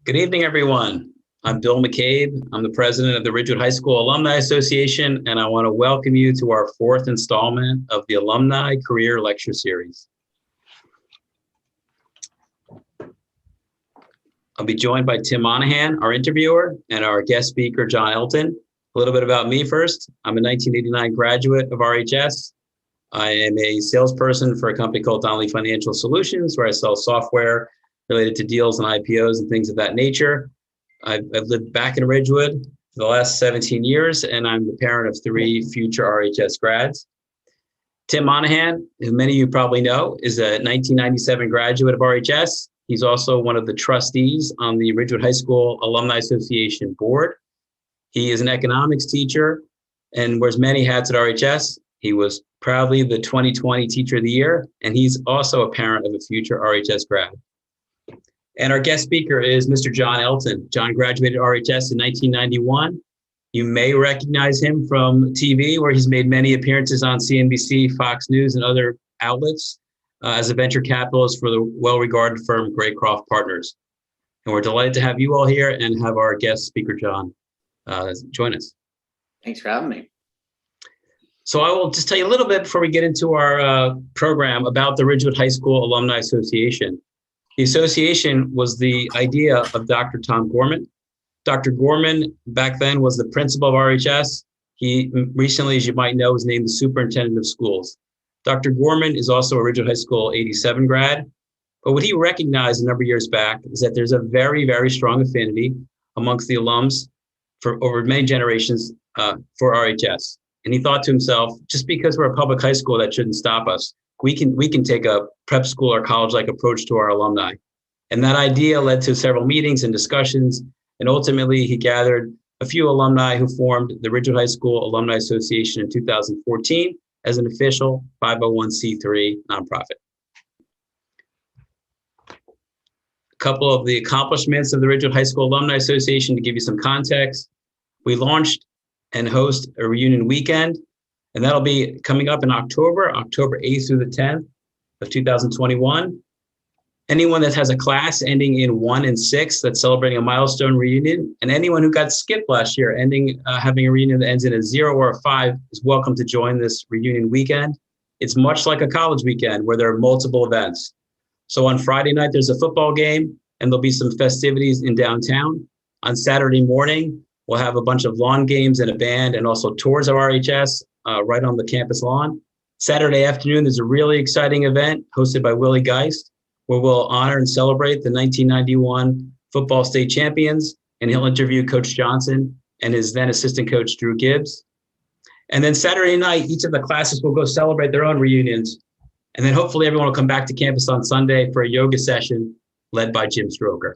Good evening, everyone. I'm Bill McCabe. I'm the president of the Ridgewood High School Alumni Association, and I want to welcome you to our fourth installment of the Alumni Career Lecture Series. I'll be joined by Tim Monahan, our interviewer, and our guest speaker, John Elton. A little bit about me first. I'm a 1989 graduate of RHS. I am a salesperson for a company called Donnelly Financial Solutions, where I sell software related to deals and IPOs and things of that nature. I've lived back in Ridgewood for the last 17 years, and I'm the parent of 3 future RHS grads. Tim Monahan, who many of you probably know, is a 1997 graduate of RHS. He's also one of the trustees on the Ridgewood High School Alumni Association board. He is an economics teacher and wears many hats at RHS. He was proudly the 2020 Teacher of the Year, and he's also a parent of a future RHS grad. And our guest speaker is Mr. John Elton. John graduated RHS in 1991. You may recognize him from TV, where he's made many appearances on CNBC, Fox News, and other outlets as a venture capitalist for the well-regarded firm Graycroft Partners. And we're delighted to have you all here and have our guest speaker, John, join us. Thanks for having me. So I will just tell you a little bit before we get into our program about the Ridgewood High School Alumni Association. The association was the idea of Dr. Tom Gorman. Dr. Gorman back then was the principal of RHS. He recently, as you might know, was named the superintendent of schools. Dr. Gorman is also a Ridgewood High School 87 grad. But what he recognized a number of years back is that there's a very, very strong affinity amongst the alums for over many generations for RHS. And he thought to himself, just because we're a public high school, that shouldn't stop us. We can take a prep school or college-like approach to our alumni. And that idea led to several meetings and discussions. And ultimately, he gathered a few alumni who formed the Ridgewood High School Alumni Association in 2014 as an official 501c3 nonprofit. A couple of the accomplishments of the Ridgewood High School Alumni Association to give you some context. We launched and host a reunion weekend, and that'll be coming up in October 8th through the 10th of 2021. Anyone that has a class ending in 1 and 6 that's celebrating a milestone reunion, and anyone who got skipped last year having a reunion that ends in a 0 or a 5 is welcome to join this reunion weekend. It's much like a college weekend where there are multiple events. So on Friday night, there's a football game, and there'll be some festivities in downtown. On Saturday morning, we'll have a bunch of lawn games and a band, and also tours of RHS right on the campus lawn. Saturday afternoon, there's a really exciting event hosted by Willie Geist, where we'll honor and celebrate the 1991 football state champions, and he'll interview Coach Johnson and his then assistant coach, Drew Gibbs. And then Saturday night, each of the classes will go celebrate their own reunions. And then hopefully everyone will come back to campus on Sunday for a yoga session led by Jim Stroker.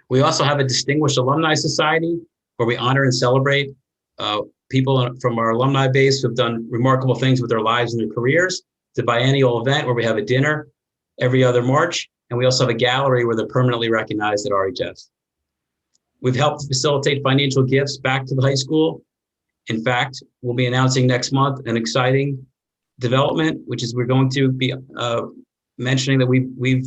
We also have a Distinguished Alumni Society where we honor and celebrate people from our alumni base who have done remarkable things with their lives and their careers. It's a biennial event where we have a dinner every other March, and we also have a gallery where they're permanently recognized at RHS. We've helped facilitate financial gifts back to the high school. In fact, we'll be announcing next month an exciting development, which is we're going to be mentioning that we've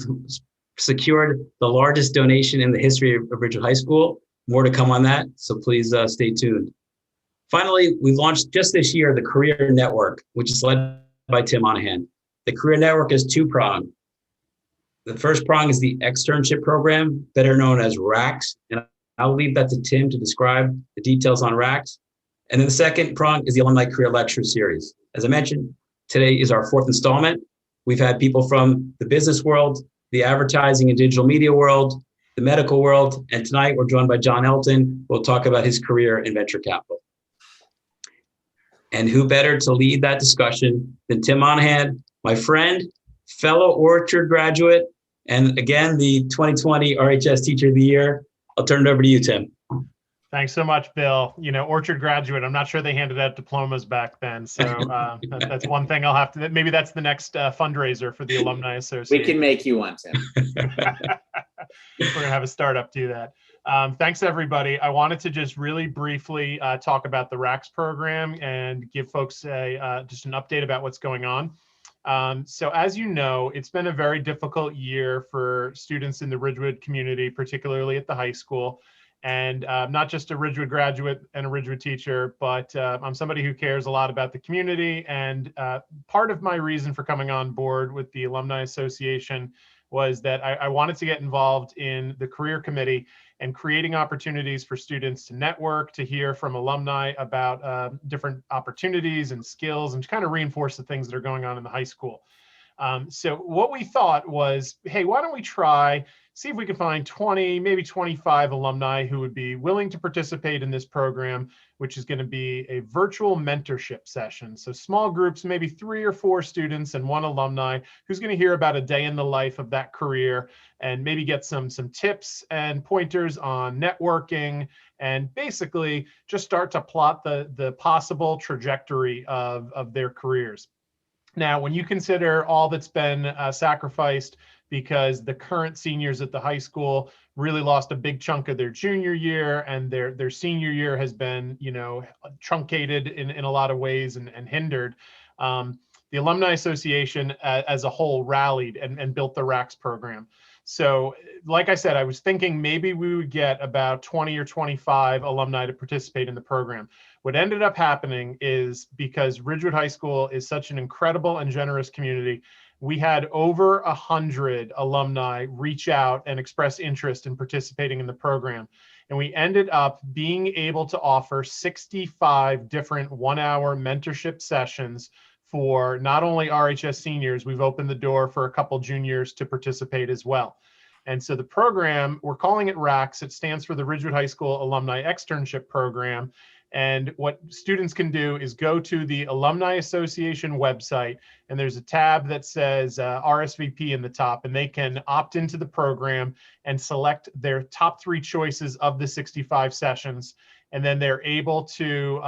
secured the largest donation in the history of Ridgewood High School. More to come on that, so please stay tuned. Finally, we launched just this year the Career Network, which is led by Tim Monahan. The Career Network is two-pronged. The first prong is the externship program, better known as RACS, and I'll leave that to Tim to describe the details on RACS. And then the second prong is the Alumni Career Lecture Series. As I mentioned, today is our fourth installment. We've had people from the business world, the advertising and digital media world, the medical world, and tonight we're joined by John Elton. We'll talk about his career in venture capital. And who better to lead that discussion than Tim Monahan, my friend, fellow Orchard graduate, and again, the 2020 RHS Teacher of the Year. I'll turn it over to you, Tim. Thanks so much, Bill. You know, Orchard graduate, I'm not sure they handed out diplomas back then. So that's one thing I'll have to, maybe that's the next fundraiser for the Alumni Association. We can make you one, Tim. We're going to have a startup do that. Thanks, everybody. I wanted to just really briefly talk about the RACS program and give folks just an update about what's going on. So as you know, it's been a very difficult year for students in the Ridgewood community, particularly at the high school. And not just a Ridgewood graduate and a Ridgewood teacher, but I'm somebody who cares a lot about the community. And part of my reason for coming on board with the Alumni Association was that I wanted to get involved in the career committee and creating opportunities for students to network, to hear from alumni about different opportunities and skills, and to kind of reinforce the things that are going on in the high school. So what we thought was, hey, why don't we see if we can find 20, maybe 25 alumni who would be willing to participate in this program, which is going to be a virtual mentorship session. So small groups, maybe 3 or 4 students and 1 alumni who's going to hear about a day in the life of that career and maybe get some tips and pointers on networking, and basically just start to plot the possible trajectory of their careers. Now, when you consider all that's been sacrificed because the current seniors at the high school really lost a big chunk of their junior year, and their senior year has been, truncated in a lot of ways and hindered, the Alumni Association as a whole rallied and built the RHS program. So like I said, I was thinking maybe we would get about 20 or 25 alumni to participate in the program. What ended up happening is, because Ridgewood High School is such an incredible and generous community, we had over 100 alumni reach out and express interest in participating in the program. And we ended up being able to offer 65 different 1-hour mentorship sessions for not only RHS seniors. We've opened the door for a couple juniors to participate as well. And so the program, we're calling it RHS. It stands for the Ridgewood High School Alumni Externship Program. And what students can do is go to the Alumni Association website, and there's a tab that says RSVP in the top, and they can opt into the program and select their top 3 choices of the 65 sessions. And then they're able to,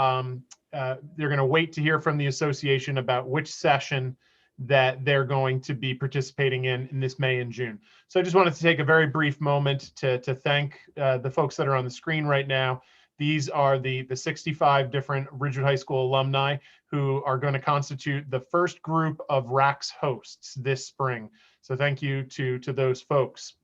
they're going to wait to hear from the association about which session that they're going to be participating in this May and June. So I just wanted to take a very brief moment to thank the folks that are on the screen right now. These are the 65 different Ridgewood High School alumni who are going to constitute the first group of RHS hosts this spring. So thank you to those folks.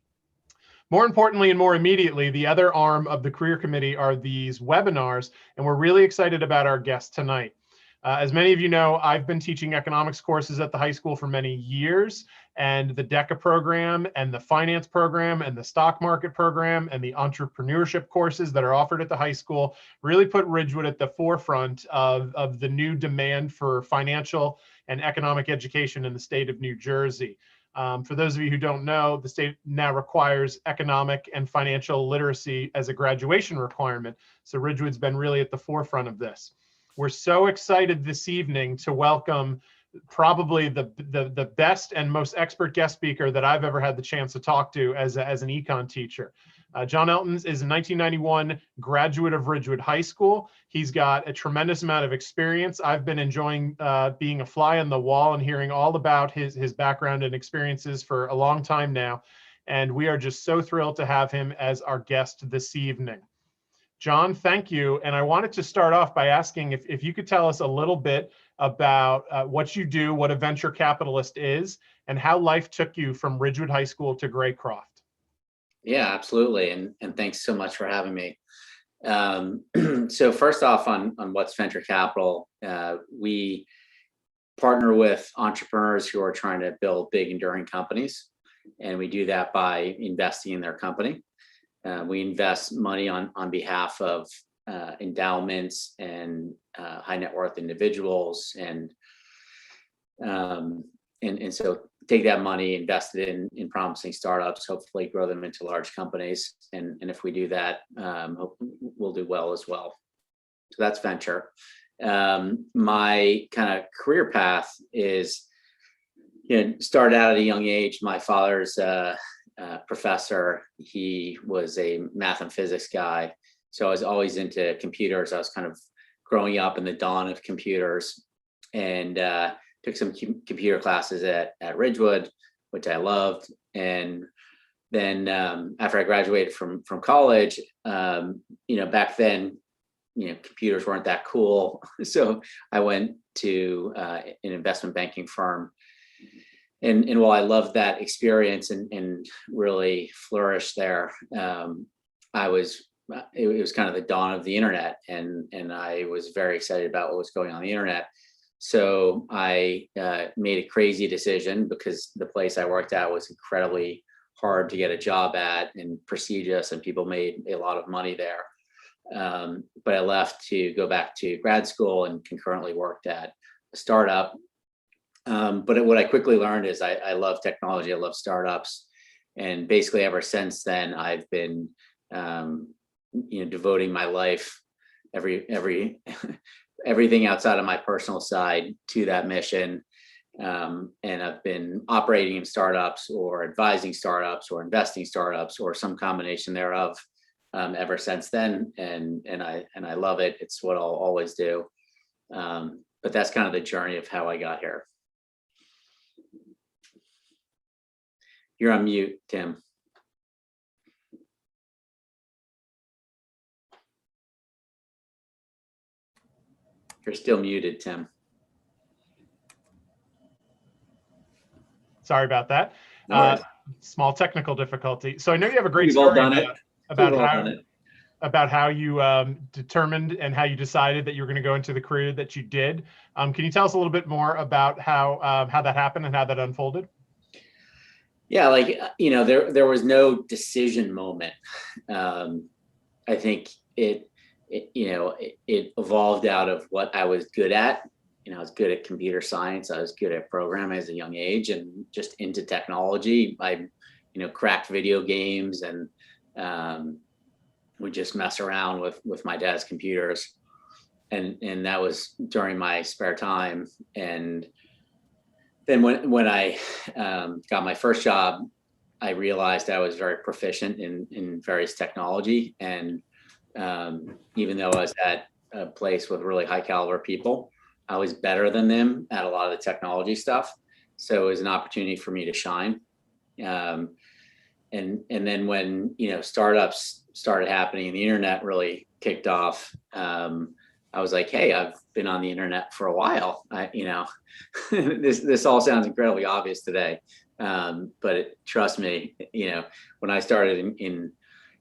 More importantly and more immediately, the other arm of the career committee are these webinars, and we're really excited about our guest tonight. As many of you know, I've been teaching economics courses at the high school for many years, and the DECA program and the finance program and the stock market program and the entrepreneurship courses that are offered at the high school really put Ridgewood at the forefront of the new demand for financial and economic education in the state of New Jersey. For those of you who don't know, the state now requires economic and financial literacy as a graduation requirement. So Ridgewood's been really at the forefront of this. We're so excited this evening to welcome probably the best and most expert guest speaker that I've ever had the chance to talk to as an econ teacher. John Elton is a 1991 graduate of Ridgewood High School. He's got a tremendous amount of experience. I've been enjoying being a fly on the wall and hearing all about his background and experiences for a long time now. And we are just so thrilled to have him as our guest this evening. John, thank you. And I wanted to start off by asking if you could tell us a little bit about what you do, what a venture capitalist is, and how life took you from Ridgewood High School to Graycroft. Yeah, absolutely. And thanks so much for having me. So first off, on what's venture capital, we partner with entrepreneurs who are trying to build big, enduring companies. And we do that by investing in their company. We invest money on behalf of endowments and high net worth individuals, and so take that money, invest it in promising startups, hopefully grow them into large companies, and if we do that, we'll do well as well. So that's venture. My kind of career path is, started out at a young age. My father's professor. He was a math and physics guy. So I was always into computers. I was kind of growing up in the dawn of computers, and took some computer classes at Ridgewood, which I loved. And then after I graduated from college, back then computers weren't that cool. So I went to an investment banking firm. And while I loved that experience and really flourished there, it was kind of the dawn of the internet, and I was very excited about what was going on the internet. So I made a crazy decision, because the place I worked at was incredibly hard to get a job at and prestigious, and people made a lot of money there. But I left to go back to grad school and concurrently worked at a startup. But what I quickly learned is I love technology, I love startups. And basically ever since then, I've been devoting my life, everything outside of my personal side, to that mission. And I've been operating in startups, or advising startups, or investing startups, or some combination thereof, ever since then. And I love it. It's what I'll always do. But that's kind of the journey of how I got here. You're on mute, Tim. You're still muted, Tim. Sorry about that. No worries. Small technical difficulty. So I know you have a great We've all story done it. about how you determined and how you decided that you were going to go into the career that you did. Can you tell us a little bit more about how that happened and how that unfolded? Yeah, there was no decision moment. I think it evolved out of what I was good at. I was good at computer science. I was good at programming as a young age, and just into technology. I, cracked video games, and would just mess around with my dad's computers, and that was during my spare time. And then when I got my first job, I realized I was very proficient in various technology. And even though I was at a place with really high caliber people, I was better than them at a lot of the technology stuff. So it was an opportunity for me to shine. And then when, startups started happening and the internet really kicked off, I was like, hey, I've been on the internet for a while. This all sounds incredibly obvious today. But trust me, when I started in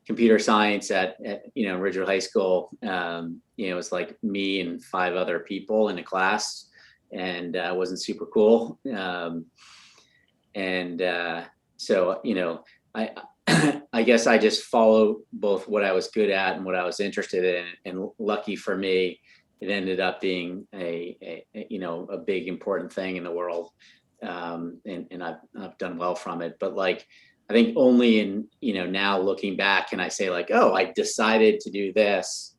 computer science at Ridgewood High School, it was like me and 5 other people in a class, and it wasn't super cool. So, I guess I just followed both what I was good at and what I was interested in, and lucky for me, it ended up being a big important thing in the world, and I've done well from it. But I think only in now looking back can I say oh, I decided to do this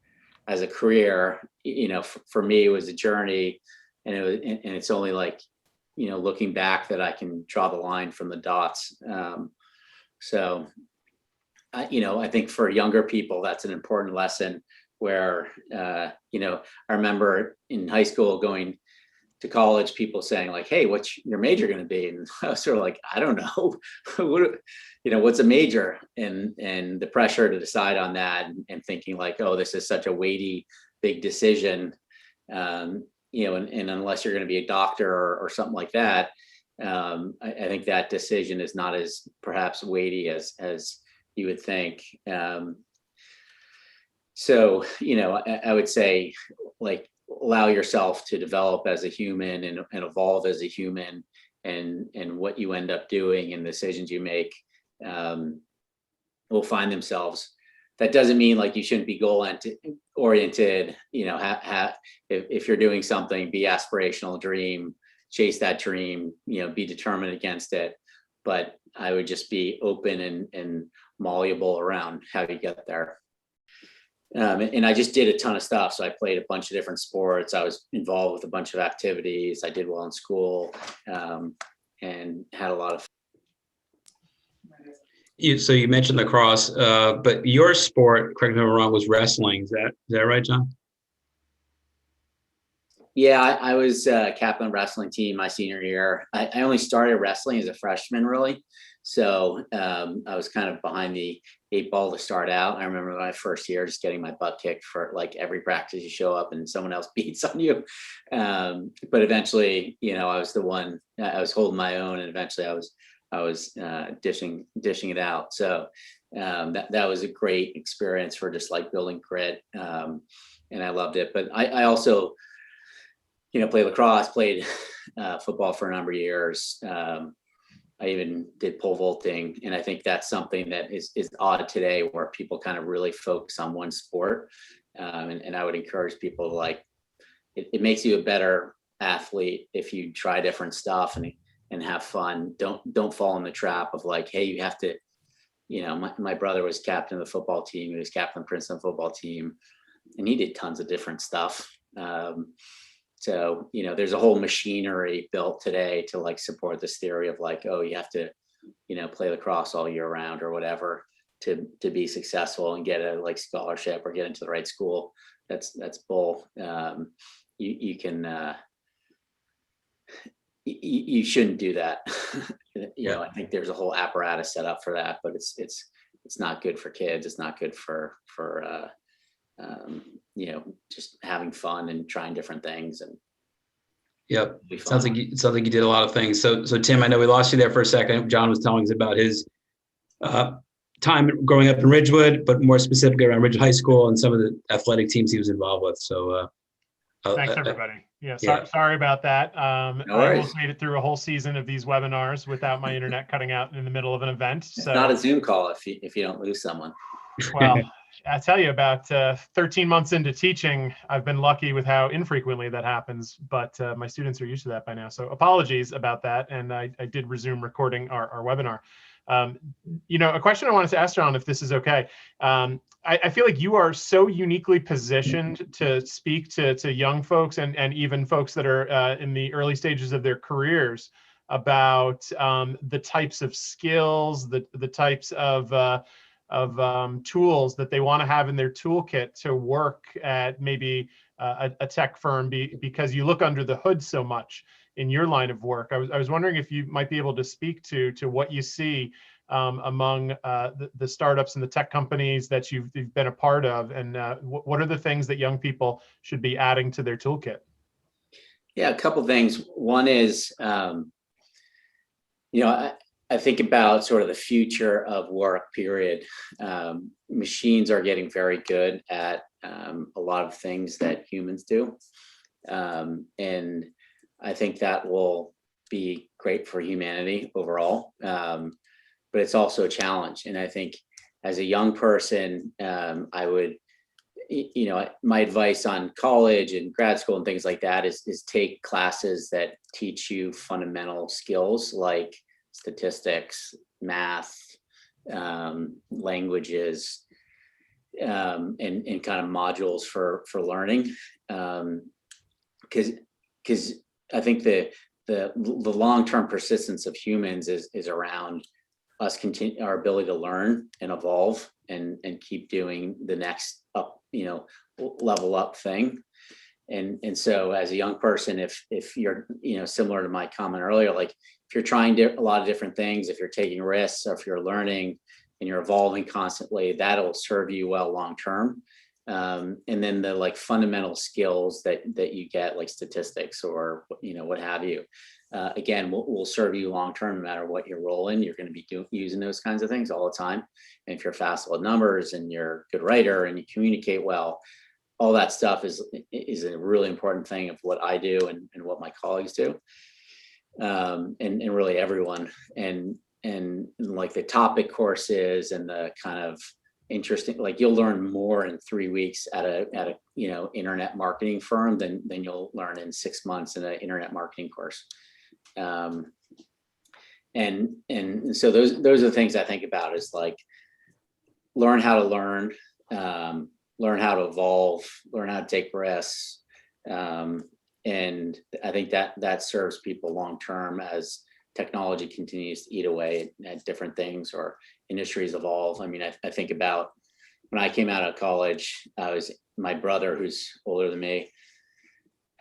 as a career. For me, it was a journey, and it's only looking back that I can draw the line from the dots. So, I think for younger people, that's an important lesson where, I remember in high school going to college, people saying hey, what's your major going to be? And I was sort of I don't know, what's a major? And the pressure to decide on that, and thinking oh, this is such a weighty, big decision. And unless you're going to be a doctor or something like that, I think that decision is not as perhaps weighty as you would think. So, I would say allow yourself to develop as a human and evolve as a human, and what you end up doing and decisions you make will find themselves. That doesn't mean you shouldn't be goal oriented. If you're doing something, be aspirational, dream, chase that dream, be determined against it. But I would just be open and malleable around how you get there. And I just did a ton of stuff. So I played a bunch of different sports. I was involved with a bunch of activities. I did well in school, and had a lot of. So you mentioned lacrosse, but your sport, correct me if I'm wrong, was wrestling. Is that right, John? Yeah, I was captain of wrestling team my senior year. I only started wrestling as a freshman, really. So I was kind of behind the 8 ball to start out. I remember my first year just getting my butt kicked for like every practice you show up and someone else beats on you. But eventually, I was the one. I was holding my own, and eventually I was dishing it out. So that was a great experience for just like building grit, and I loved it. But I also played lacrosse, played football for a number of years. I even did pole vaulting. And I think that's something that is odd today, where people kind of really focus on one sport. And I would encourage people to it makes you a better athlete if you try different stuff and have fun. Don't fall in the trap of like, hey, you have to, my brother was captain of the football team. He was captain of the Princeton football team, and he did tons of different stuff. So, there's a whole machinery built today to like support this theory of like, oh, you have to, play lacrosse all year round or whatever to be successful and get a like scholarship or get into the right school. That's bull. You can, you shouldn't do that. I think there's a whole apparatus set up for that, but it's not good for kids. It's not good for just having fun and trying different things. And yep, sounds like you did a lot of things. So Tim, I know we lost you there for a second. John was telling us about his time growing up in Ridgewood, but more specifically around Ridgewood High School and some of the athletic teams he was involved with. So thanks, everybody. Sorry about that. No I worries. almost made it through a whole season of these webinars without my internet cutting out in the middle of an event. It's not a Zoom call if you don't lose someone. Well, I tell you, about 13 months into teaching, I've been lucky with how infrequently that happens, but my students are used to that by now. So apologies about that. And I did resume recording our webinar. A question I wanted to ask John, if this is okay. I feel like you are so uniquely positioned to speak to young folks and even folks that are in the early stages of their careers about the types of skills, the types of tools that they want to have in their toolkit to work at maybe a tech firm, because you look under the hood so much in your line of work. I was wondering if you might be able to speak to what you see among the startups and the tech companies that you've been a part of, and what are the things that young people should be adding to their toolkit? Yeah, a couple things. One is, I think about sort of the future of work, period. Machines are getting very good at a lot of things that humans do. And I think that will be great for humanity overall. But it's also a challenge. And I think as a young person, I would, my advice on college and grad school and things like that is take classes that teach you fundamental skills like statistics, math, languages, and kind of modules for learning. Because I think the long-term persistence of humans is around us our ability to learn and evolve and keep doing the next up, level up thing. And so as a young person, if you're, similar to my comment earlier, like if you're trying a lot of different things, if you're taking risks, or if you're learning and you're evolving constantly, that'll serve you well long-term. And then the like fundamental skills that you get, like statistics or, what have you, again, will serve you long-term no matter what your role in. You're going to be using those kinds of things all the time. And if you're fast with numbers and you're a good writer and you communicate well, all that stuff is a really important thing of what I do and what my colleagues do. And really everyone, and like the topic courses and the kind of interesting, like you'll learn more in 3 weeks at a internet marketing firm than you'll learn in 6 months in an internet marketing course. And so those are the things I think about, is like learn how to learn how to evolve, learn how to take risks. And I think that serves people long term as technology continues to eat away at different things or industries evolve. I mean, I think about when I came out of college, my brother, who's older than me,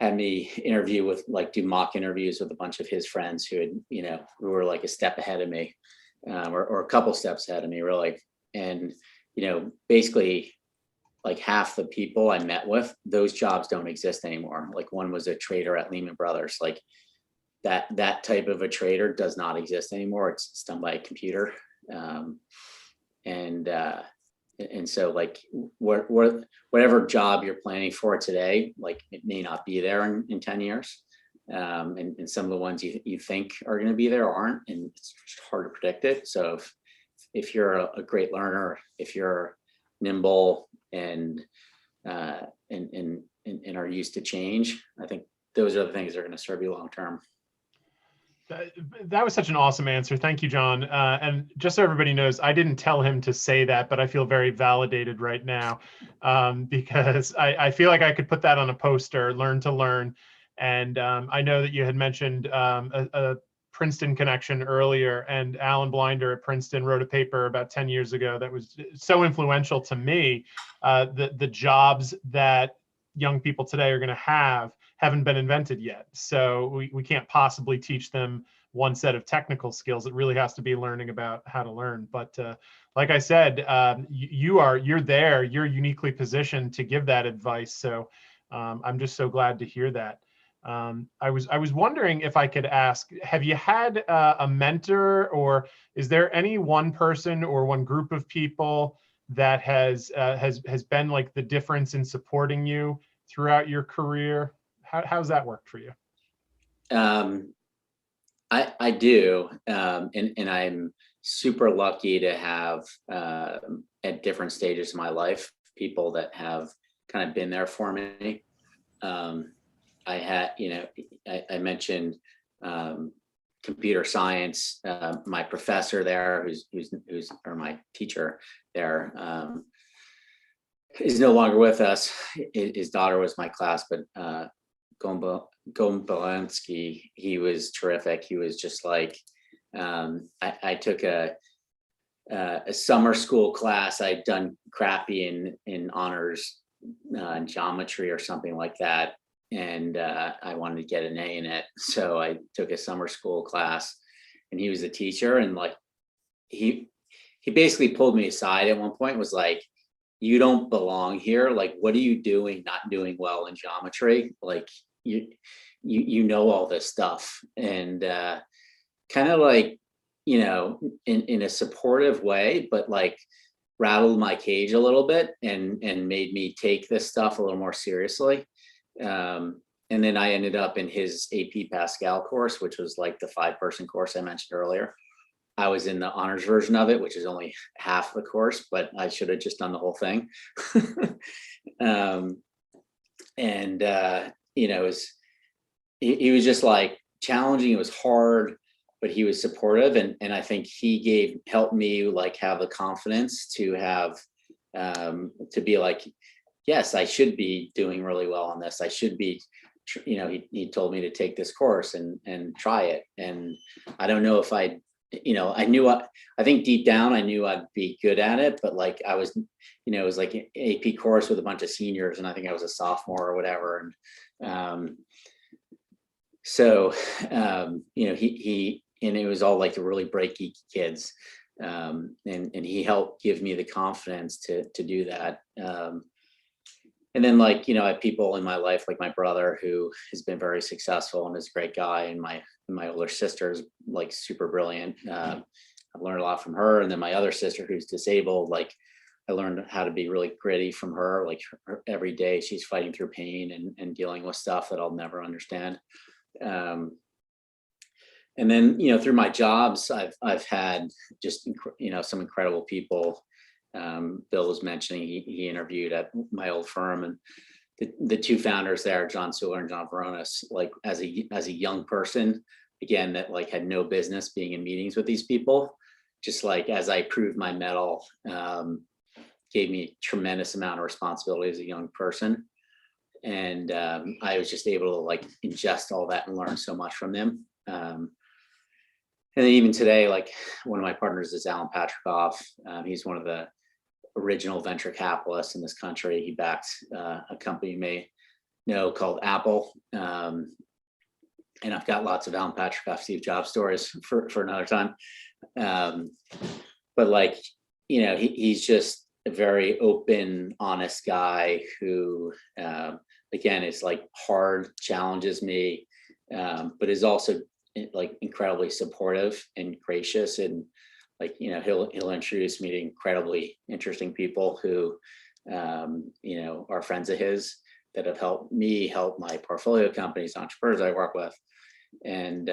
had me do mock interviews with a bunch of his friends who were like a step ahead of me, or a couple steps ahead of me, really. And, basically like half the people I met with, those jobs don't exist anymore. Like one was a trader at Lehman Brothers. Like that type of a trader does not exist anymore. It's done by a computer. And so like whatever job you're planning for today, like it may not be there in 10 years. And some of the ones you think are going to be there aren't, and it's hard to predict it. So if you're a great learner, if you're nimble and are used to change, I think those are the things that are going to serve you long term. That was such an awesome answer. Thank you, John. And just so everybody knows, I didn't tell him to say that, but I feel very validated right now, because I feel like I could put that on a poster, learn to learn. And I know that you had mentioned a Princeton connection earlier, and Alan Blinder at Princeton wrote a paper about 10 years ago that was so influential to me. The jobs that young people today are going to haven't been invented yet. So we can't possibly teach them one set of technical skills. It really has to be learning about how to learn. But like I said, you're uniquely positioned to give that advice. So I'm just so glad to hear that. I was wondering if I could ask, have you had a mentor, or is there any one person or one group of people that has been like the difference in supporting you throughout your career? How's that worked for you? I do, and I'm super lucky to have at different stages of my life people that have kind of been there for me. I had, I mentioned computer science. My professor there, or my teacher there, is no longer with us. His daughter was my class, but Gombolanski, he was terrific. He was just like, I took a summer school class. I'd done crappy in honors geometry or something like that. And I wanted to get an A in it. So I took a summer school class, and he was a teacher. And like, he basically pulled me aside at one point and was like, you don't belong here. Like, what are you doing not doing well in geometry? Like, you know all this stuff. And kind of like, in a supportive way, but like rattled my cage a little bit and made me take this stuff a little more seriously. And then I ended up in his AP Pascal course, which was like the 5-person course I mentioned earlier. I was in the honors version of it, which is only half the course, but I should have just done the whole thing. He was just like challenging. It was hard, but he was supportive. And I think he helped me like have the confidence to have, to be like, yes, I should be doing really well on this. I should be, he told me to take this course and try it. And I don't know if I think deep down I knew I'd be good at it, but like I was, it was like an AP course with a bunch of seniors, and I think I was a sophomore or whatever. And and it was all like the really bright geeky kids. And he helped give me the confidence to do that. And then like, I have people in my life, like my brother, who has been very successful and is a great guy. And my older sister is like super brilliant. I've learned a lot from her. And then my other sister, who's disabled, like I learned how to be really gritty from her. Like every day she's fighting through pain and dealing with stuff that I'll never understand. And then, through my jobs, I've had just, some incredible people. Bill was mentioning he interviewed at my old firm, and the two founders there, John Suler and John Veronis, like as a young person, again, that like had no business being in meetings with these people, just like as I proved my mettle, gave me a tremendous amount of responsibility as a young person. And I was just able to like ingest all that and learn so much from them. And then even today, like one of my partners is Alan Patrikoff. He's one of the original venture capitalists in this country. He backed a company know called Apple. And I've got lots of Alan Patrick, Steve Jobs stories for another time. But like, you know, he's just a very open, honest guy who, again, is like hard, challenges me, but is also like incredibly supportive and gracious. And like, you know, he'll introduce me to incredibly interesting people who, you know, are friends of his that have helped me help my portfolio companies, entrepreneurs I work with. And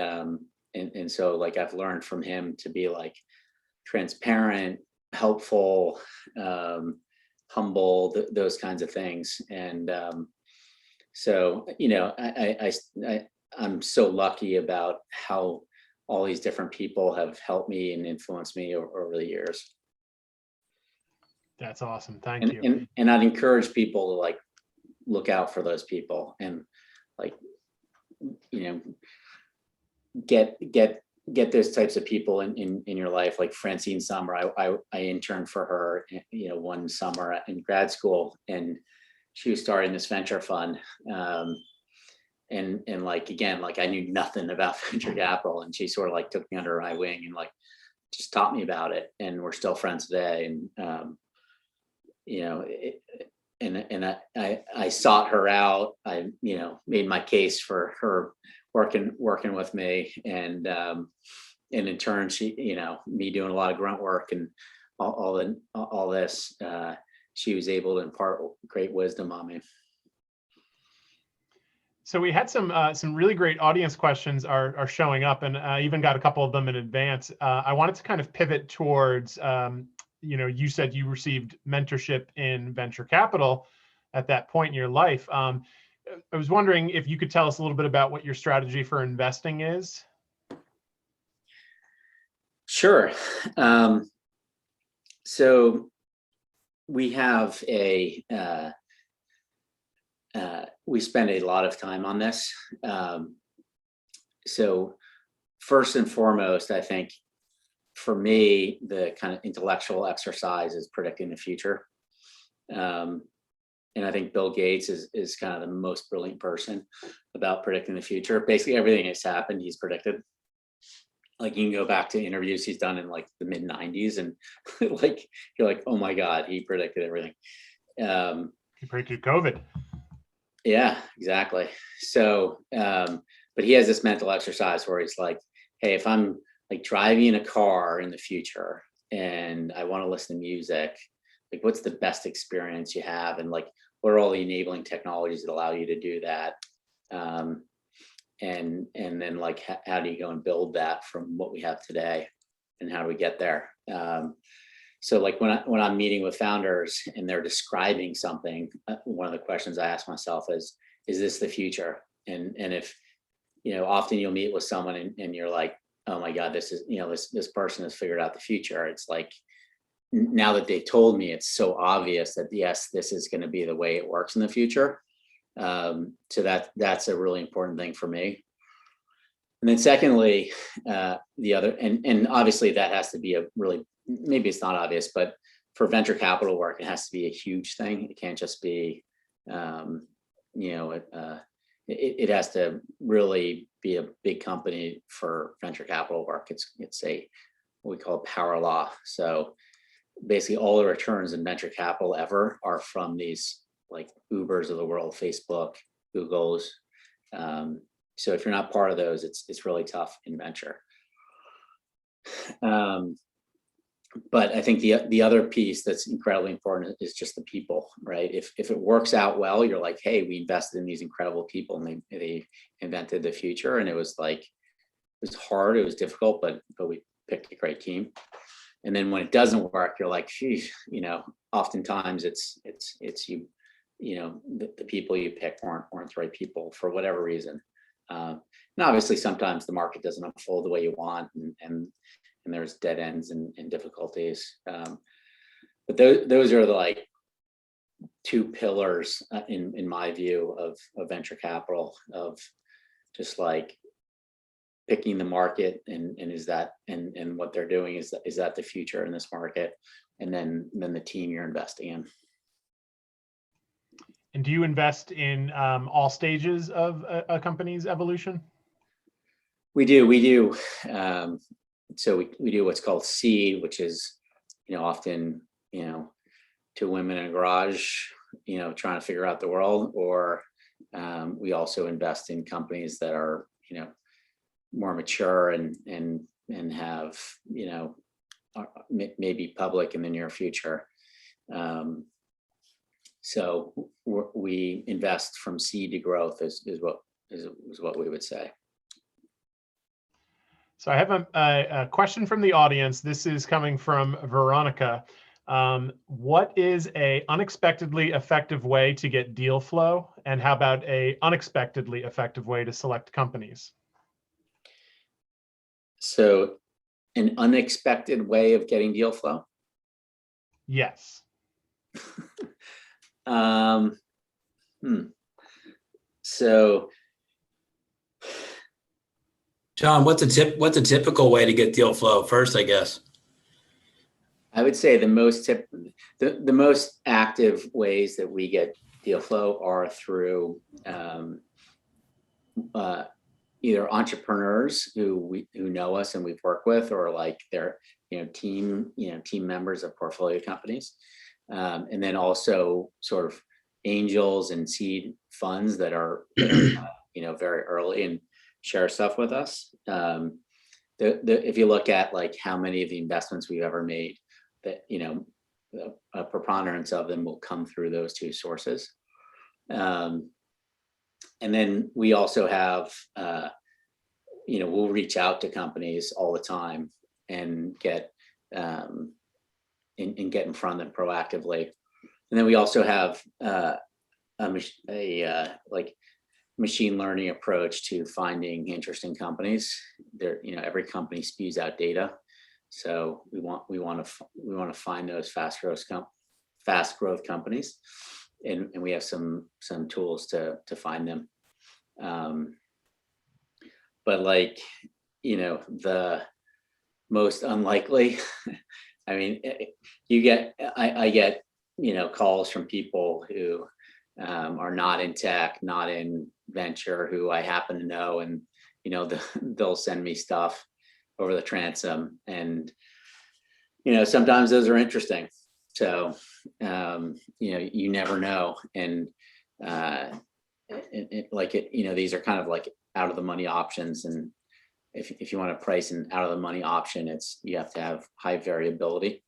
so like I've learned from him to be like transparent, helpful, humble, those kinds of things. And so, you know, I'm so lucky about how all these different people have helped me and influenced me over the years. That's awesome. Thank you. And I'd encourage people to like look out for those people and like, you know, get those types of people in your life. Like Francine Summer, I interned for her, you know, one summer in grad school, and she was starting this venture fund. And like, again, like I knew nothing about venture capital, and she sort of like took me under her wing and like just taught me about it. And we're still friends today. And, you know, and I sought her out. I, you know, made my case for her working with me. And in turn, she, you know, me doing a lot of grunt work and all this, she was able to impart great wisdom on me. So we had some really great audience questions are showing up, and I even got a couple of them in advance. I wanted to kind of pivot towards, you know, you said you received mentorship in venture capital at that point in your life. I was wondering if you could tell us a little bit about what your strategy for investing is. Sure. So we have we spend a lot of time on this. So first and foremost, I think for me, the kind of intellectual exercise is predicting the future. And I think Bill Gates is kind of the most brilliant person about predicting the future. Basically everything that's happened, he's predicted. Like you can go back to interviews he's done in like the mid 90s and like, you're like, oh my God, he predicted everything. He predicted COVID. Yeah, exactly. So, but he has this mental exercise where he's like, hey, if I'm like driving in a car in the future and I want to listen to music, like what's the best experience you have? And like, what are all the enabling technologies that allow you to do that? And then like, how do you go and build that from what we have today? And how do we get there? So like when I'm meeting with founders and they're describing something, one of the questions I ask myself is this the future? And if, you know, often you'll meet with someone and you're like, oh my God, this is, you know, this person has figured out the future. It's like, now that they told me, it's so obvious that yes, this is going to be the way it works in the future. So that's a really important thing for me. And then secondly, the other, and obviously that has to be a really, maybe it's not obvious, but for venture capital work, it has to be a huge thing. It can't just be, you know, it has to really be a big company for venture capital work. It's a, what we call power law. So basically all the returns in venture capital ever are from these like Ubers of the world, Facebook, Googles. So if you're not part of those, it's really tough in venture. But I think the other piece that's incredibly important is just the people, right? If it works out well, you're like, hey, we invested in these incredible people and they invented the future. And it was like, it was hard, it was difficult, but we picked a great team. And then when it doesn't work, you're like, geez, you know, oftentimes it's you know, the people you pick weren't the right people for whatever reason. And obviously sometimes the market doesn't unfold the way you want and there's dead ends and difficulties. But those are the like two pillars in my view of venture capital, of just like picking the market and is that and what they're doing is that the future in this market, and then the team you're investing in. And do you invest in all stages of a company's evolution? We do. So we do what's called seed, which is, often, two women in a garage, trying to figure out the world, or we also invest in companies that are, more mature and have, maybe public in the near future. So we invest from seed to growth is what we would say. So I have a question from the audience. This is coming from Veronica. What is a unexpectedly effective way to get deal flow? And how about a unexpectedly effective way to select companies? So an unexpected way of getting deal flow? Yes. So, John, what's a typical way to get deal flow first, I guess? I would say the most active ways that we get deal flow are through either entrepreneurs who know us and we've worked with, or like their team members of portfolio companies, and then also sort of angels and seed funds that are very early and share stuff with us. If you look at like how many of the investments we've ever made, that a preponderance of them will come through those two sources. And then we also have we'll reach out to companies all the time and get get in front of them proactively. And then we also have like machine learning approach to finding interesting companies. There, every company spews out data, so we want to find those fast growth companies, and we have some tools to find them. But like, the most unlikely, I mean, I get calls from people who are not in tech, not in venture, who I happen to know, and they'll send me stuff over the transom, and sometimes those are interesting. So you never know, and these are kind of like out of the money options, and if you want to price an out of the money option, you have to have high variability,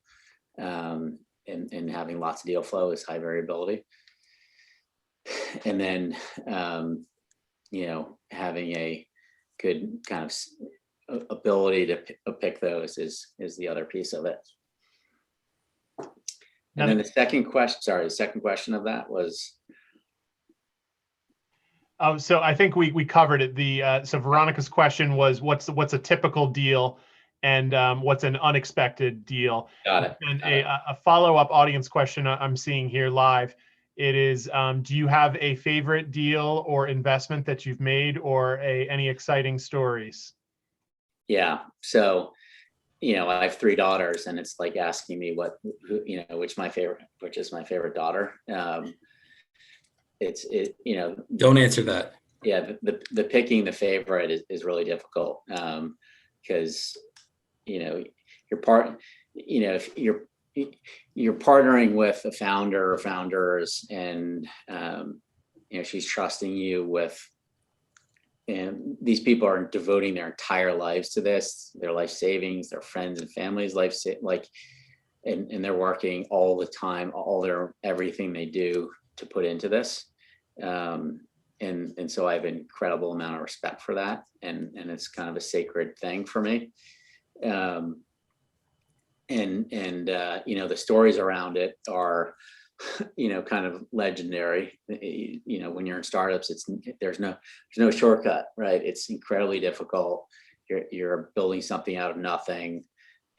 and having lots of deal flow is high variability. And then having a good kind of ability to pick those is the other piece of it. And then the second question of that was, so I think we covered it. So Veronica's question was, what's a typical deal, and what's an unexpected deal? Got it. And a follow-up audience question I'm seeing here live. It is, do you have a favorite deal or investment that you've made, or any exciting stories? Yeah. So, I have 3 daughters, and it's like asking me which is my favorite daughter. Don't answer that. Yeah, the picking the favorite is really difficult, because if you're partnering with a founder or founders, and she's trusting you with, and these people are devoting their entire lives to this, their life savings, their friends and families' life, and they're working all the time, everything they do to put into this. And so I have an incredible amount of respect for that, and it's kind of a sacred thing for me. The stories around it are, kind of legendary. When you're in startups, there's no shortcut, right? It's incredibly difficult. You're building something out of nothing,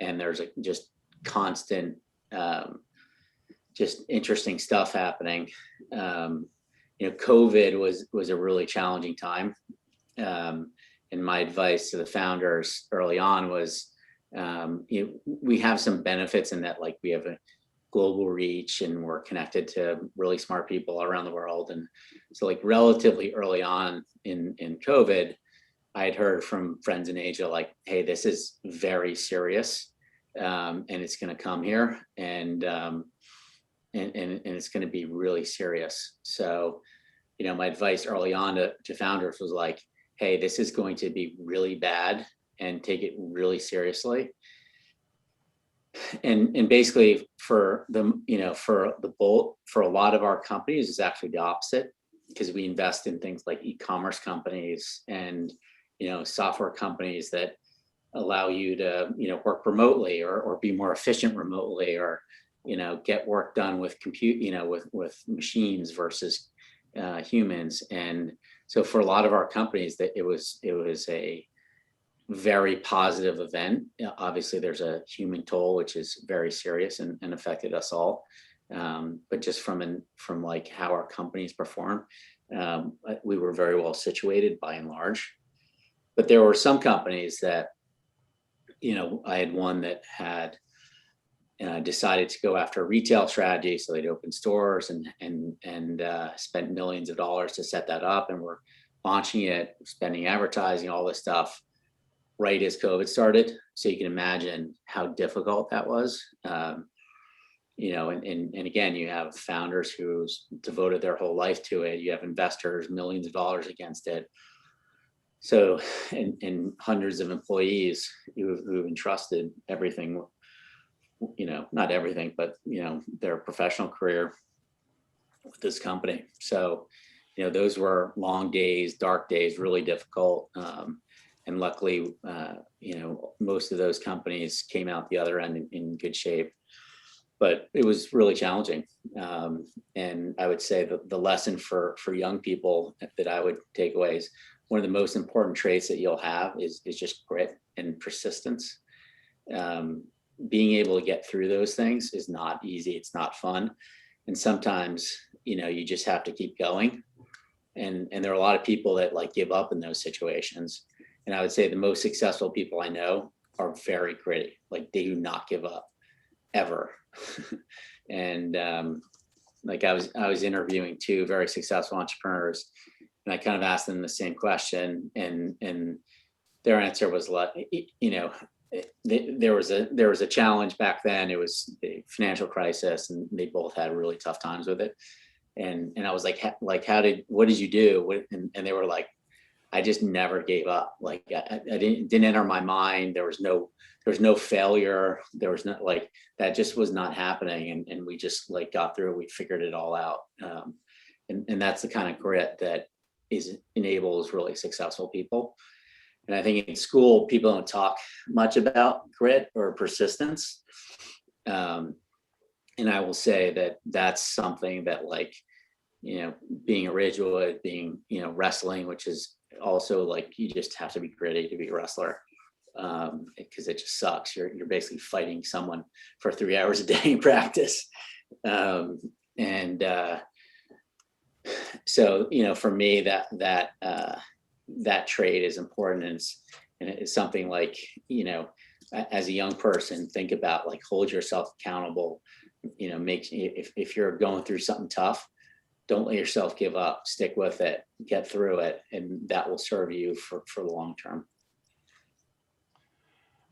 and there's just constant, just interesting stuff happening. COVID was a really challenging time. And my advice to the founders early on was, we have some benefits in that, like, we have global reach, and we're connected to really smart people around the world. And so like relatively early on in COVID, I had heard from friends in Asia, like, hey, this is very serious, and it's going to come here, and it's going to be really serious. So, my advice early on to founders was like, hey, this is going to be really bad, and take it really seriously. And basically for a lot of our companies, it's actually the opposite, because we invest in things like e-commerce companies and software companies that allow you to work remotely or be more efficient remotely, or get work done with with machines versus humans. And so for a lot of our companies, that it was a very positive event. Obviously there's a human toll, which is very serious and affected us all, but just from like how our companies perform, we were very well situated by and large. But there were some companies that, I had one that had decided to go after a retail strategy. So they'd open stores and spent millions of dollars to set that up, and we're launching it, spending advertising, all this stuff right as COVID started. So you can imagine how difficult that was. And again, you have founders who's devoted their whole life to it. You have investors, millions of dollars against it. So, and hundreds of employees who've entrusted everything, not everything, but, their professional career with this company. So, those were long days, dark days, really difficult. And luckily, most of those companies came out the other end in good shape, but it was really challenging. And I would say that the lesson for young people that I would take away is one of the most important traits that you'll have is just grit and persistence. Being able to get through those things is not easy. It's not fun. And sometimes, you just have to keep going. And there are a lot of people that like give up in those situations. And I would say the most successful people I know are very gritty. Like they do not give up ever. And like I was interviewing two very successful entrepreneurs, and I kind of asked them the same question, and their answer was like, there was a challenge back then. It was the financial crisis, and they both had really tough times with it. And I was like, what did you do? And they were like, I just never gave up. Like I didn't enter my mind. There was no failure. There was not like, that just was not happening. And we just like got through it. We figured it all out. And that's the kind of grit that enables really successful people. And I think in school, people don't talk much about grit or persistence. And I will say that that's something that like, being a Ridgewood, being, wrestling, which is also like, you just have to be gritty to be a wrestler, because it just sucks. You're basically fighting someone for 3 hours a day in practice. So, for me, that trait is important. And it's something like, as a young person, think about like, hold yourself accountable, if you're going through something tough, don't let yourself give up, stick with it, get through it, and that will serve you for the long term.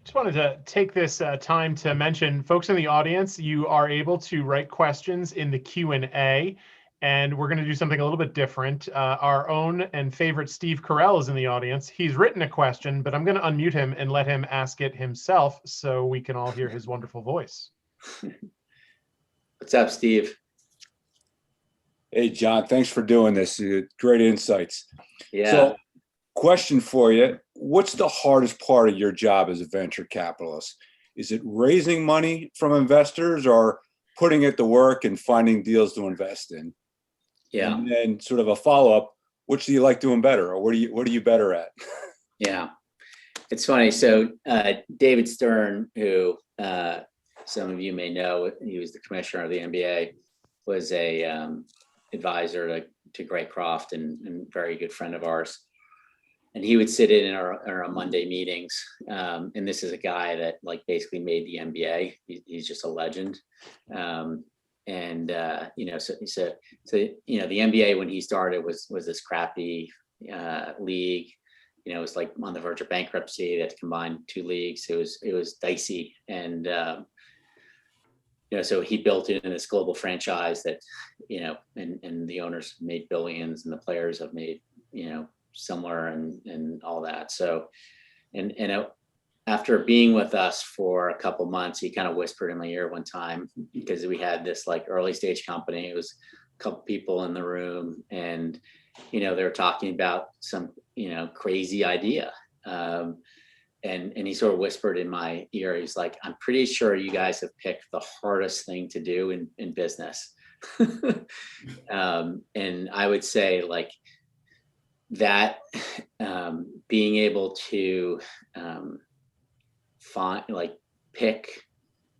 Just wanted to take this time to mention, folks in the audience, you are able to write questions in the Q&A, and we're going to do something a little bit different. Our own and favorite Steve Carell is in the audience. He's written a question, but I'm going to unmute him and let him ask it himself so we can all hear his wonderful voice. What's up, Steve? Hey, John, thanks for doing this. Great insights. Yeah. So, question for you. What's the hardest part of your job as a venture capitalist? Is it raising money from investors or putting it to work and finding deals to invest in? Yeah. And then sort of a follow-up, which do you like doing better, or what are you better at? Yeah. It's funny. So David Stern, who some of you may know, he was the commissioner of the NBA, was a advisor to Greg Croft and very good friend of ours. and he would sit in our Monday meetings. And this is a guy that like basically made the NBA. He's just a legend. You know, so you know, the NBA when he started was this crappy league. You know, it was like on the verge of bankruptcy. They had to combine two leagues. It was dicey, and you know, so he built it in this global franchise that, you know, and the owners made billions, and the players have made, you know, similar and all that. So, and after being with us for a couple months, he kind of whispered in my ear one time, because we had this like early stage company. It was a couple people in the room, and, you know, they were talking about some, you know, crazy idea. And he sort of whispered in my ear, he's like, I'm pretty sure you guys have picked the hardest thing to do in business. And I would say like that, being able to find, like, pick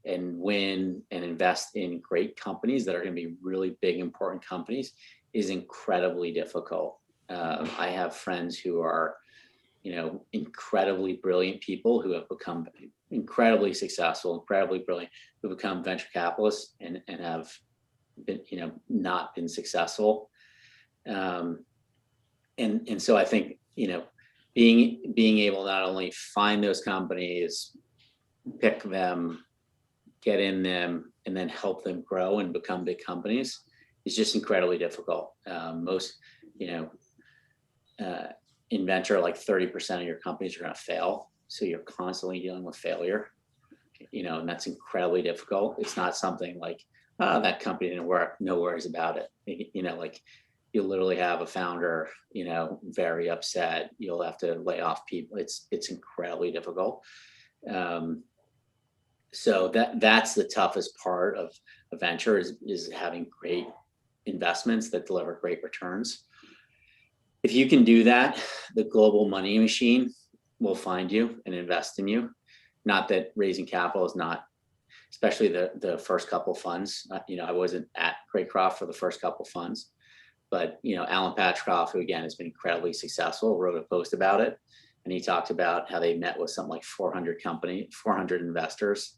and win and invest in great companies that are going to be really big, important companies is incredibly difficult. I have friends who are, you know, incredibly brilliant people who have become incredibly successful, incredibly brilliant, who become venture capitalists and have been, you know, not been successful. And so I think, you know, being able to not only find those companies, pick them, get in them, and then help them grow and become big companies is just incredibly difficult. Most, you know, in venture, like 30% of your companies are going to fail. So you're constantly dealing with failure, you know, and that's incredibly difficult. It's not something like, oh, that company didn't work, no worries about it. You know, like you literally have a founder, you know, very upset. You'll have to lay off people. It's incredibly difficult. So that's the toughest part of a venture is having great investments that deliver great returns. If you can do that, the global money machine will find you and invest in you. Not that raising capital is not, especially the first couple funds. You know, I wasn't at Craycroft for the first couple funds, but, you know, Alan Patchkoff, who again has been incredibly successful, wrote a post about it. And he talked about how they met with something like 400 investors.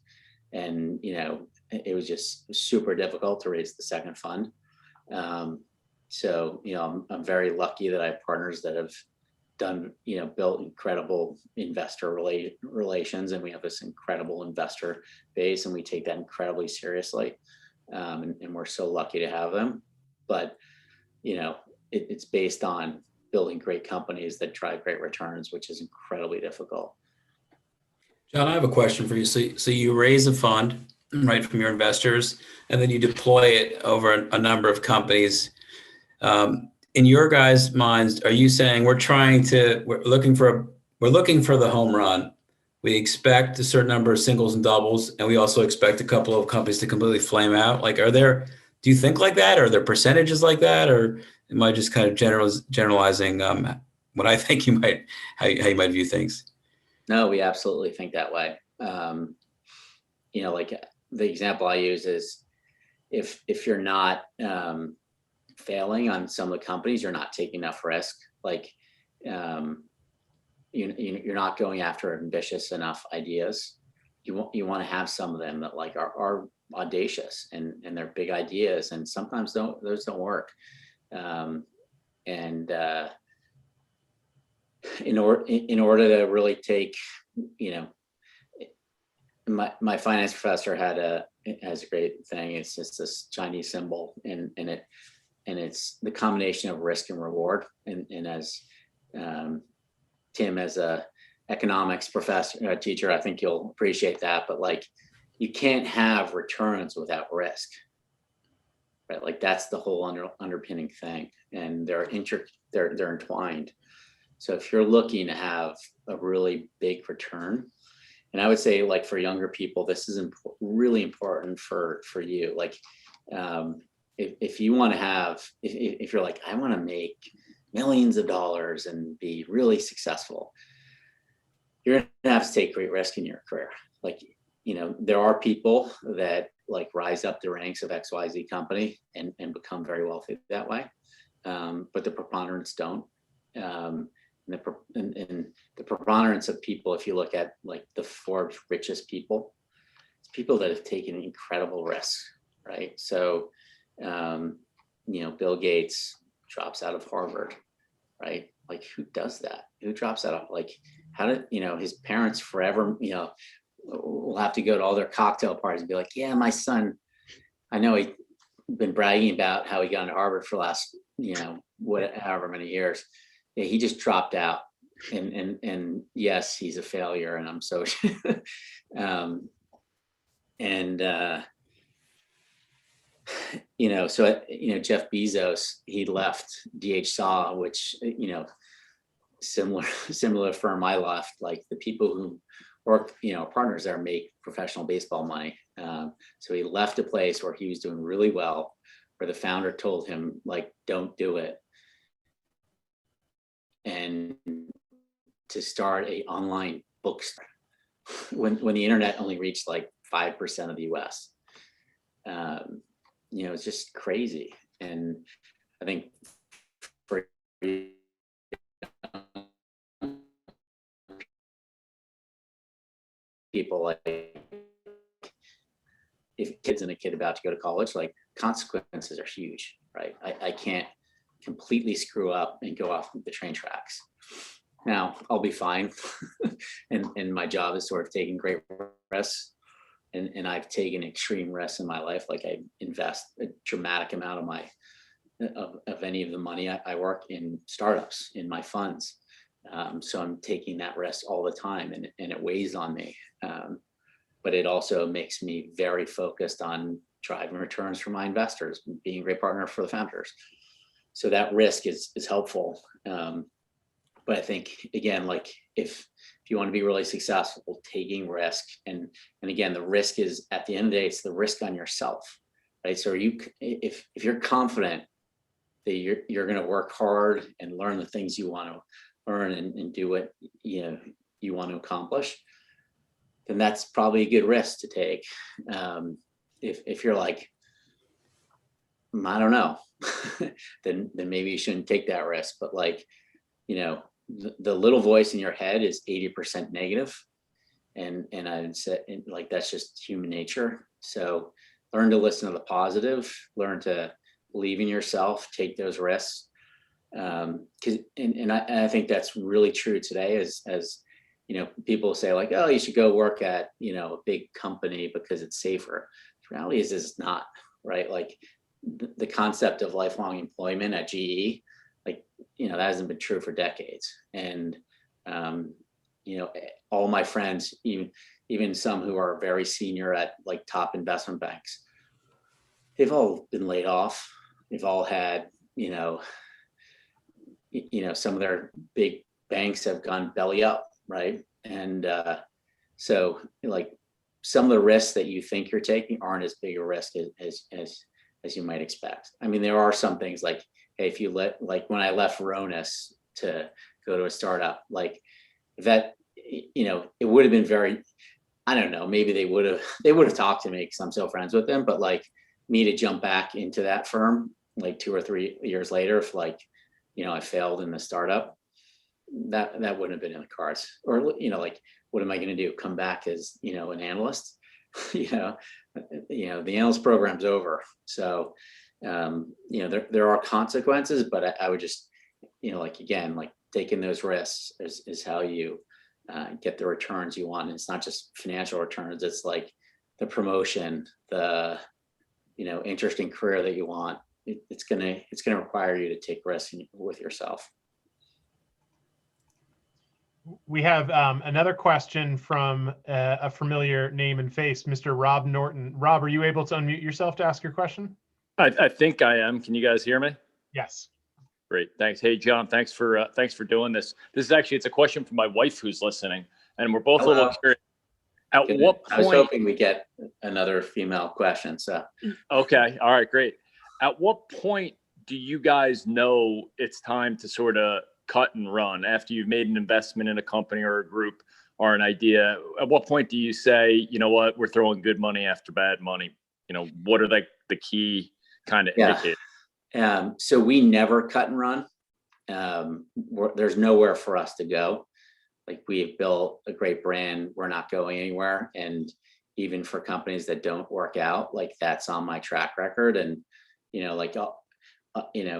And, you know, it was just super difficult to raise the second fund. So, you know, I'm very lucky that I have partners that have done, you know, built incredible investor relations, and we have this incredible investor base, and we take that incredibly seriously. And we're so lucky to have them. But, you know, it's based on building great companies that drive great returns, which is incredibly difficult. John, I have a question for you. So you raise a fund, right, from your investors, and then you deploy it over a number of companies. In your guys' minds, are you saying we're looking for the home run? We expect a certain number of singles and doubles, and we also expect a couple of companies to completely flame out. Like, do you think like that? Are there percentages like that, or am I just kind of generalizing what I think how you might view things? No, we absolutely think that way. You know, like the example I use is if you're not failing on some of the companies, you're not taking enough risk. Like you're not going after ambitious enough ideas. You want to have some of them that like are audacious and they're big ideas, and sometimes those don't work. In order to really take, you know, my finance professor has a great thing. It's just this Chinese symbol, and it's the combination of risk and reward. And as Tim, as a economics professor, teacher, I think you'll appreciate that. But like, you can't have returns without risk, right? Like that's the whole underpinning thing, and they're entwined. So if you're looking to have a really big return, and I would say like for younger people, this is really important for you. Like if you want to have, if you're like, I want to make millions of dollars and be really successful, you're going to have to take great risk in your career. Like, you know, there are people that like rise up the ranks of XYZ company and become very wealthy that way. But the preponderance don't. and the preponderance of people, if you look at like the Forbes richest people, it's people that have taken incredible risks, right? So, Bill Gates drops out of Harvard, right? Like, who does that? Who drops out of, like, how did, his parents forever, will have to go to all their cocktail parties and be like, yeah, my son, I know he been bragging about how he got into Harvard for the last, however many years. Yeah, he just dropped out. And yes, he's a failure, and I'm so Jeff Bezos, he left DHSA, which, similar firm I left, like the people who work, partners there make professional baseball money. So he left a place where he was doing really well, where the founder told him, like, don't do it. And to start a online bookstore when the internet only reached like 5% of the US. It's just crazy. And I think for people, like, if kids and a kid about to go to college, like, consequences are huge, right? I can't completely screw up and go off the train tracks. Now I'll be fine. and my job is sort of taking great risks. And I've taken extreme risks in my life. Like, I invest a dramatic amount of my of any of the money I work in startups, in my funds. So I'm taking that risk all the time, and it weighs on me. But it also makes me very focused on driving returns for my investors, being a great partner for the founders. So that risk is helpful. But I think, again, like, if you want to be really successful, taking risk, and again, the risk is, at the end of the day, it's the risk on yourself, right? So if you're confident that you're going to work hard and learn the things you want to learn and do what you want to accomplish, then that's probably a good risk to take. If you're like, I don't know, then maybe you shouldn't take that risk. But, like, the little voice in your head is 80% negative. And I'd say, like, that's just human nature. So learn to listen to the positive, learn to believe in yourself, take those risks. I think that's really true today, as people say, like, oh, you should go work at, a big company because it's safer. The reality is it's not, right? Like, the concept of lifelong employment at GE, like, that hasn't been true for decades. And, all my friends, even some who are very senior at, like, top investment banks, they've all been laid off. They've all had, some of their big banks have gone belly up, right? And so, like, some of the risks that you think you're taking aren't as big a risk as you might expect. I mean, there are some things, like, hey, if you like when I left Ronis to go to a startup, like, that, it would have been very, I don't know, maybe they would have talked to me because I'm so friends with them, but, like, me to jump back into that firm, like, 2 or 3 years later, if, like, I failed in the startup, that wouldn't have been in the cards. Or, like, what am I going to do? Come back as, an analyst? The analyst program's over. So, there are consequences, but I would just, like, again, like, taking those risks is how you get the returns you want. And it's not just financial returns. It's like the promotion, the, interesting career that you want. It's gonna require you to take risks with yourself. We have another question from a familiar name and face, Mr. Rob Norton. Rob, are you able to unmute yourself to ask your question? I think I am. Can you guys hear me? Yes. Great. Thanks. Hey, John, thanks for doing this. This is actually, it's a question from my wife who's listening, and we're both a little curious. At what point? I was hoping we get another female question. So. Okay. All right. Great. At what point do you guys know it's time to sort of cut and run after you've made an investment in a company or a group or an idea? At what point do you say, you know what, we're throwing good money after bad money? What are the key kind of indicators? So we never cut and run. there's nowhere for us to go. Like, we've built a great brand. We're not going anywhere. And even for companies that don't work out, like, that's on my track record. And, like,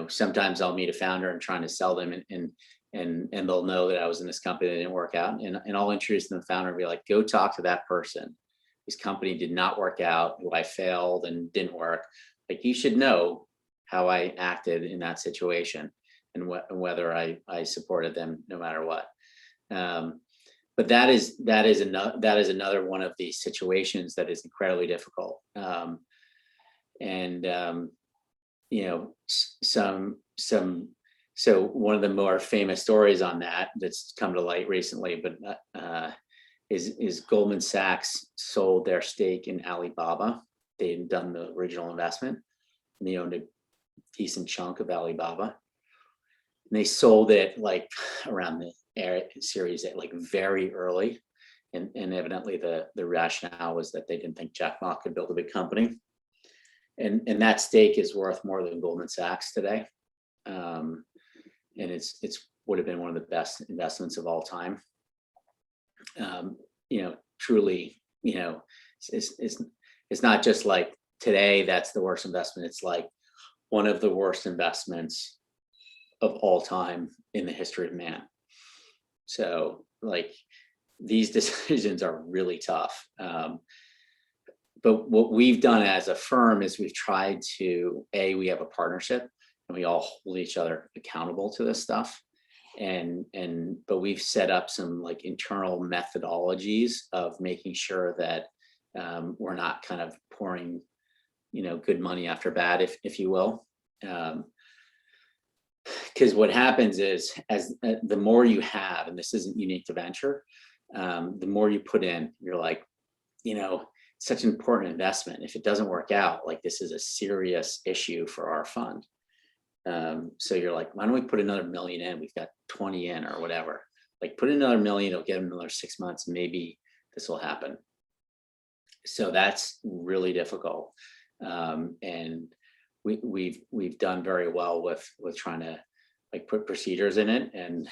sometimes I'll meet a founder and trying to sell them, and they'll know that I was in this company that didn't work out. And I'll introduce them to the founder and be like, go talk to that person. His company did not work out, who I failed and didn't work. Like, you should know how I acted in that situation, and whether I supported them no matter what. But that is another one of these situations that is incredibly difficult. So one of the more famous stories on that's come to light recently, but is Goldman Sachs sold their stake in Alibaba. They had done the original investment, and they owned a decent chunk of Alibaba. And they sold it like around the Series A, like very early. And evidently the rationale was that they didn't think Jack Ma could build a big company. And that stake is worth more than Goldman Sachs today. And it's would have been one of the best investments of all time. Truly, it's not just like today that's the worst investment. It's like one of the worst investments of all time in the history of man. So, like, these decisions are really tough. But what we've done as a firm is we've tried to, we have a partnership, and we all hold each other accountable to this stuff. But we've set up some like internal methodologies of making sure that we're not kind of pouring, good money after bad, if you will. Because what happens is, as the more you have, and this isn't unique to venture, the more you put in, you're like, it's such an important investment. If it doesn't work out, like, this is a serious issue for our fund. So you're like, why don't we put another $1 million in? We've got 20 in or whatever. Like, put another $1 million, it'll get another 6 months. Maybe this will happen. So that's really difficult. And we've done very well with trying to like put procedures in it. And,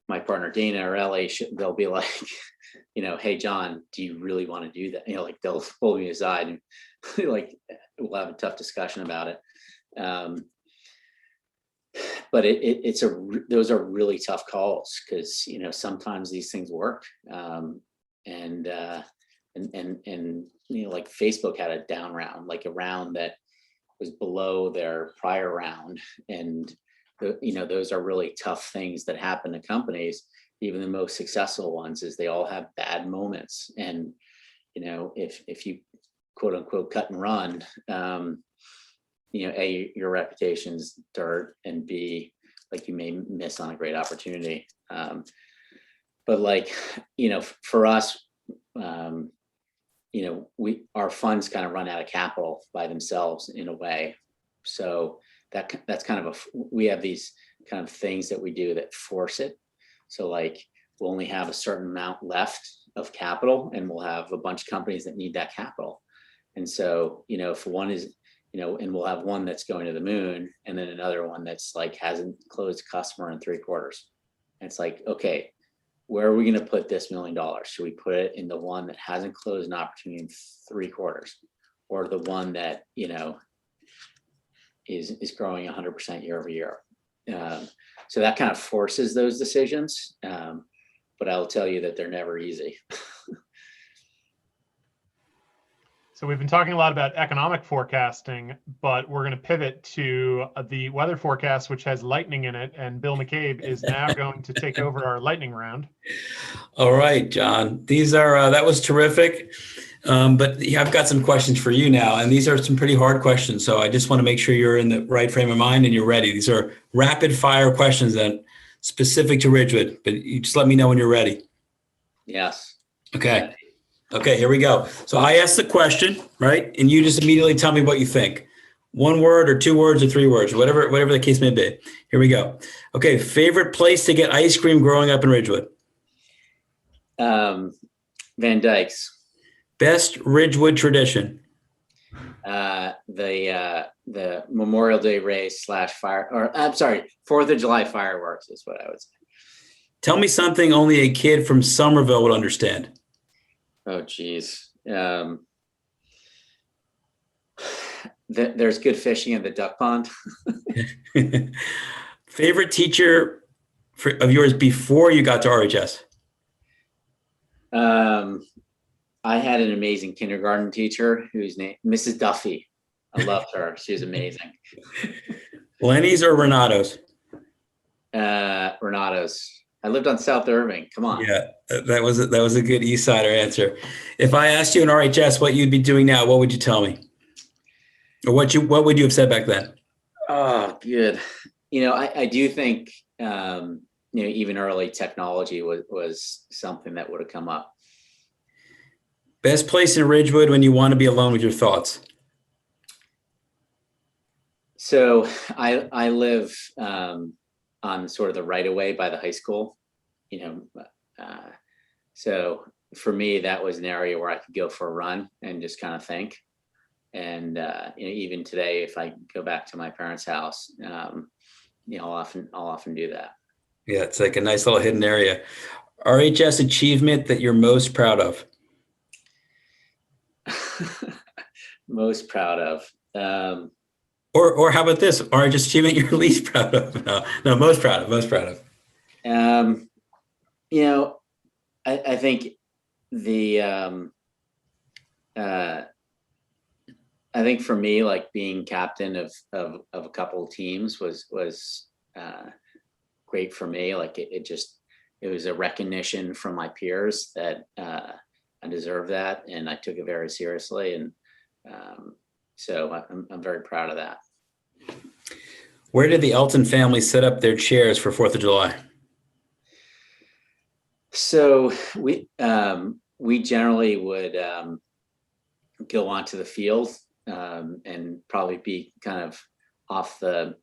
my partner Dana or LA, they'll be like, hey, John, do you really want to do that? Like, they'll pull me aside and like, we'll have a tough discussion about it. But those are really tough calls, because sometimes these things work, and like Facebook had a down round, like a round that was below their prior round, and those are really tough things that happen to companies. Even the most successful ones, is they all have bad moments, and if you quote unquote cut and run, A, your reputation's dirt, and B, like, you may miss on a great opportunity. But like, for us, our funds kind of run out of capital by themselves in a way. So that's kind of we have these kind of things that we do that force it. So like, we'll only have a certain amount left of capital, and we'll have a bunch of companies that need that capital. And so, if one is, and we'll have one that's going to the moon, and then another one that's like hasn't closed a customer in 3 quarters. And it's like, okay, where are we going to put this $1 million? Should we put it in the one that hasn't closed an opportunity in 3 quarters, or the one that, is growing 100% year over year? So that kind of forces those decisions. But I'll tell you that they're never easy. So we've been talking a lot about economic forecasting, but we're going to pivot to the weather forecast, which has lightning in it. And Bill McCabe is now going to take over our lightning round. All right, John. These are that was terrific. But I've got some questions for you now, and these are some pretty hard questions. So I just want to make sure you're in the right frame of mind and you're ready. These are rapid fire questions that specific to Ridgewood, but you just let me know when you're ready. Yes. Okay. Okay, here we go. So I ask the question, right? And you just immediately tell me what you think. 1 word or 2 words or 3 words, whatever the case may be. Here we go. Okay, favorite place to get ice cream growing up in Ridgewood? Van Dyke's. Best Ridgewood tradition? the Memorial Day race / fire, or I'm sorry, 4th of July fireworks is what I would say. Tell me something only a kid from Somerville would understand. Oh, geez. There's good fishing in the duck pond. Favorite teacher of yours before you got to RHS? I had an amazing kindergarten teacher whose name, Mrs. Duffy. I loved her. She was amazing. Lenny's or Renato's? Renato's. I lived on South Irving. Come on. Yeah, that was a good East Sider answer. If I asked you in RHS what you'd be doing now, what would you tell me? Or what would you have said back then? Oh, good. I do think even early technology was something that would have come up. Best place in Ridgewood when you want to be alone with your thoughts? So I live on sort of the right of way by the high school, so for me, that was an area where I could go for a run and just kind of think. And even today, if I go back to my parents' house, I'll often do that. Yeah, it's like a nice little hidden area. RHS achievement that you're most proud of? Most proud of. Or how about this? RHS achievement you're least proud of? No, most proud of. Most proud of. I think I think for me, like being captain of a couple of teams was great for me. Like it was a recognition from my peers that I deserve that, and I took it very seriously. And so I'm very proud of that. Where did the Elton family set up their chairs for 4th of July? So we generally would go onto the field and probably be kind of off the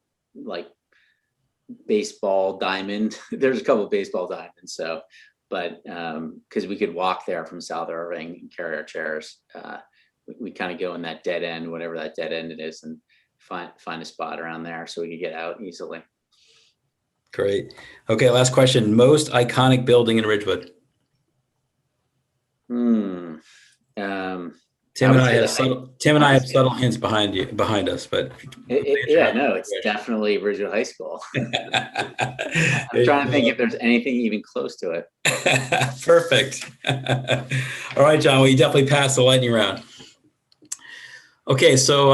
baseball diamond. There's a couple of baseball diamonds, but because we could walk there from South Irving and carry our chairs, we kind of go in that dead end, whatever that dead end it is, and find a spot around there so we could get out easily. Great. Okay, last question. Most iconic building in Ridgewood? Tim Tim and I have subtle hints behind us, but it's definitely Ridgewood High School. I'm trying to think if there's anything even close to it. Perfect. All right, John. Well, you definitely passed the lightning round. Okay, so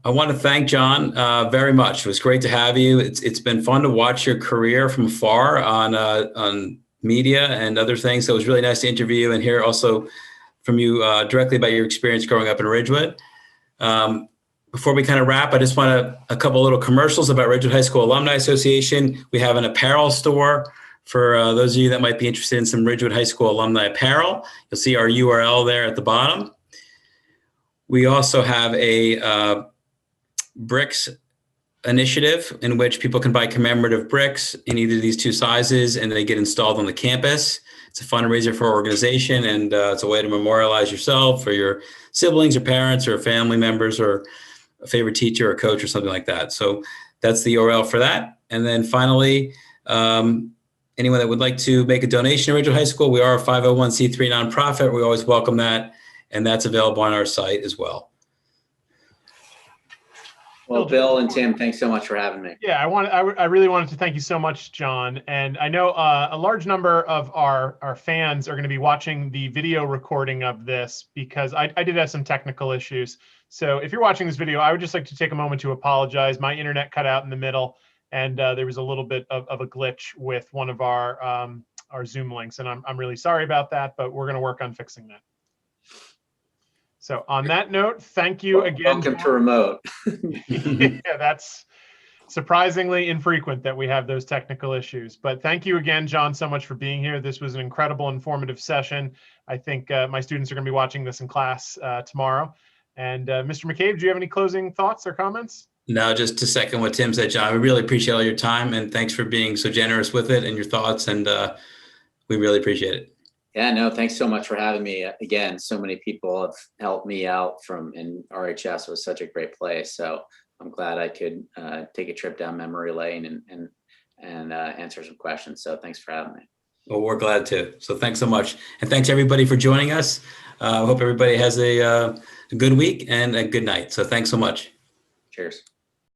I want to thank John very much. It was great to have you. It's been fun to watch your career from afar on media and other things. So it was really nice to interview you and hear also from you directly about your experience growing up in Ridgewood. Before we kind of wrap, I just want a couple little commercials about Ridgewood High School Alumni Association. We have an apparel store for those of you that might be interested in some Ridgewood High School alumni apparel. You'll see our URL there at the bottom. We also have a bricks initiative in which people can buy commemorative bricks in either of these two sizes, and they get installed on the campus. It's a fundraiser for our organization, and it's a way to memorialize yourself or your siblings or parents or family members or a favorite teacher or coach or something like that. So that's the URL for that. And then finally, anyone that would like to make a donation to Ridgewood High School, we are a 501c3 nonprofit. We always welcome that. And that's available on our site as well. Well, Bill and Tim, thanks so much for having me. Yeah, I really wanted to thank you so much, John. And I know a large number of our fans are going to be watching the video recording of this because I did have some technical issues. So if you're watching this video, I would just like to take a moment to apologize. My internet cut out in the middle, and there was a little bit of a glitch with one of our Zoom links, and I'm really sorry about that, but we're going to work on fixing that. So on that note, thank you again. Welcome to remote. Yeah, that's surprisingly infrequent that we have those technical issues. But thank you again, John, so much for being here. This was an incredible, informative session. I think my students are going to be watching this in class tomorrow. And Mr. McCabe, do you have any closing thoughts or comments? No, just to second what Tim said, John, we really appreciate all your time, and thanks for being so generous with it and your thoughts, and we really appreciate it. Yeah, no, thanks so much for having me. Again, so many people have helped me out and RHS was such a great place. So I'm glad I could take a trip down memory lane and answer some questions. So thanks for having me. Well, we're glad to. So thanks so much. And thanks everybody for joining us. I hope everybody has a good week and a good night. So thanks so much. Cheers.